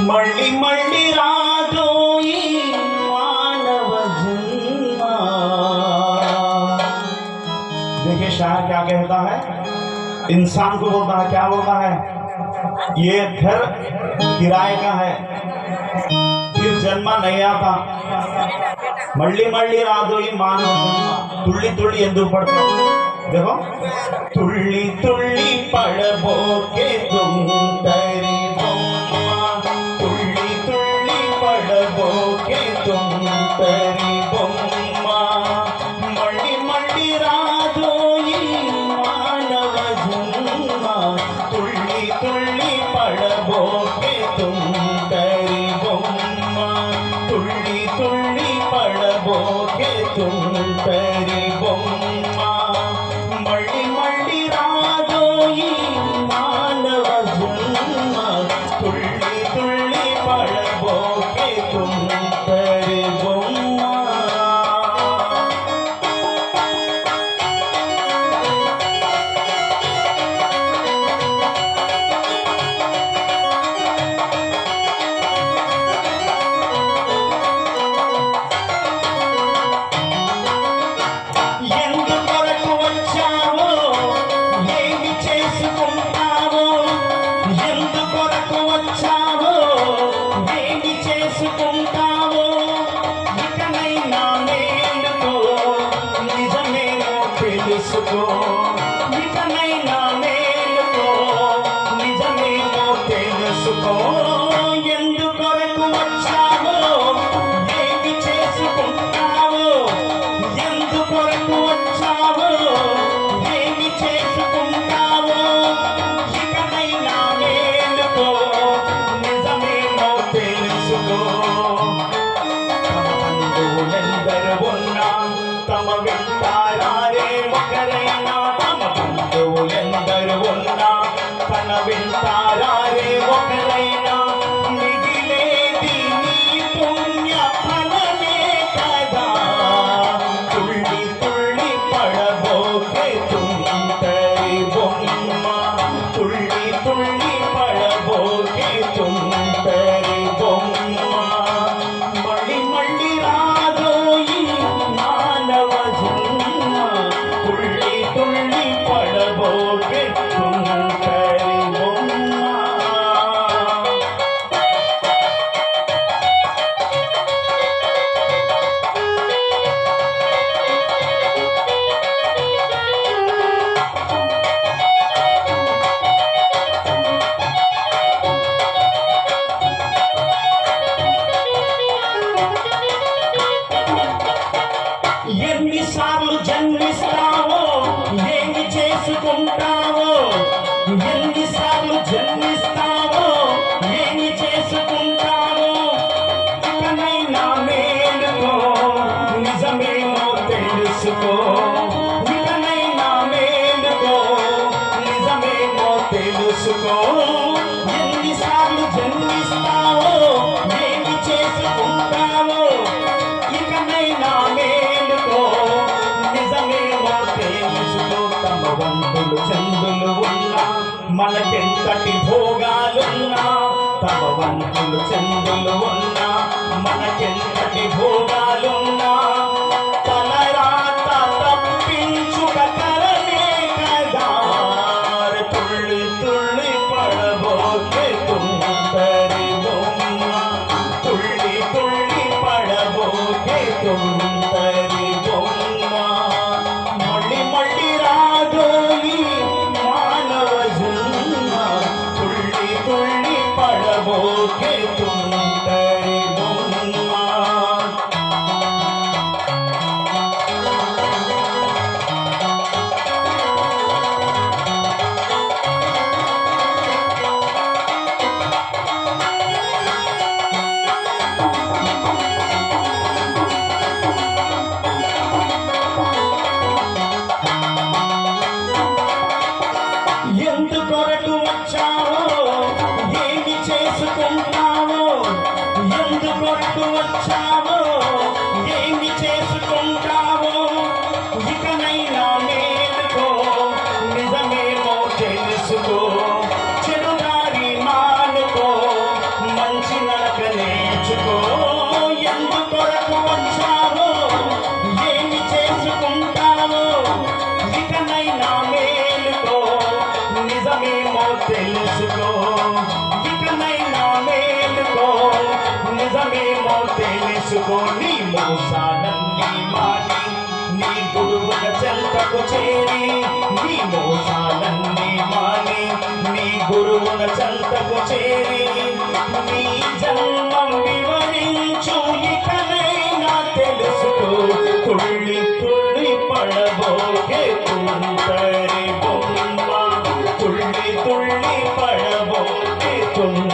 मल्ली मल्ली राधोई मानव जन्मा। देखिए शायर क्या कहता है, इंसान को बोलता है, क्या बोलता है, ये घर किराए का है, फिर जन्मा नहीं आता। मल्ली मल्ली राधोई मानव जन्मा, तुल्ली तुल्ली एंदुकु पड़ता। देखो, तुल्ली तुल्ली पड़बोके तुम तरी बोम्मा, तुल्ली तुल्ली पड़बोके तुम तरी बोम्मा। मल्ली मल्ली राधोई मानव जन्मा, तुल्ली तुल्ली पड़बोके तुम तरी बोम्मा, तुल्ली तुल्ली पड़बोके तुम तरी बोम्मा। मल्ली मल्ली राधोई मानव जन्मा, तुल्ली तुल्ली पड़बोके तुम तरी बोम्मा। ఎందుకొరకు వచ్చావో ఏమి చేసుకుంటావో, ఎందుకొరకు వచ్చావో ఏమి చేసుకుంటావో, ఇకనైనా మేలుకో నిజమేమో తెలుసుకో, ఇకనైనా మేలుకో నిజమేమో తెలుసుకో। ఎందుకొరకు వచ్చావో ఏమి చేసుకుంటావో, ఎందుకొరకు వచ్చావో ఏమి చేసుకుంటావో, ఇకనైనా మేలుకో నిజమేమో తెలుసుకో। తమ బంధువులెందరు ఉన్నా తమ వెంటారారే ఒకరైనా, తమ బంధువులెందరు ఉన్నా తన వెంటారారే ఒకరైనా, మిగిలేది నీ పుణ్య ఫలమే కదా। तुल्ली तुल्ली पड़बोके तुम तरी बोम्मा, तुल्ली तुल्ली पड़बोके तुम तरी बोम्मा। मल्ली मल्ली राधोई मानव जन्मा, तुल्ली तुल्ली पड़बोके तुम तरी बोम्मा। ఎన్నిసార్లు జన్మిస్తావో ఏమి చేసుకుంటావో, ఎన్నిసార్లు జన్మిస్తావో ఏమి చేసుకుంటావో, ఇకనైనా మేలుకో నిజమేమో తెలుసుకో, ఇకనైనా మేలుకో నిజమేమో తెలుసుకో। ఎన్నిసార్లు జన్మిస్తావో ఏమి చేసుకుంటావో, ఇకనైనా మేలుకో నిజమేమో తెలుసుకో। తమ వంతులు చందులు ఉన్నా మనకెంతటి భోగాలున్నా, తమ వంతులు చందులు ఉన్నా మనకెంతటి భోగాలున్నా, తలరాత తప్పించుక తరమే కదా। తుళ్ళి తుళ్ళి పడబోకే तुम तरी बोम्मा, तुल्ली तुल्ली पड़बोके तुम तरी बोम्मा। मल्ली मल्ली राधोई मानव जन्मा, तुल्ली तुल्ली पड़बोके तुम तरी बोम्मा। తెలుసుకో, ఇకనైనా మేలుకో, నిజమేమో తెలుసుకో. నీ మోసాలన్నీ మాని నీ గురువుల చెంతకు చేరి, నీ మోసాలన్నీ మాని నీ గురువుల చెంతకు చేరి, నీ జన్మం వివరించు, ఇకనైనా తెలుసుకో. తుళ్ళి తుళ్ళి పడబోకే తుంటరి బొమ్మ, తుళ్ళి తుళ్ళి పడబోకే తుంటరి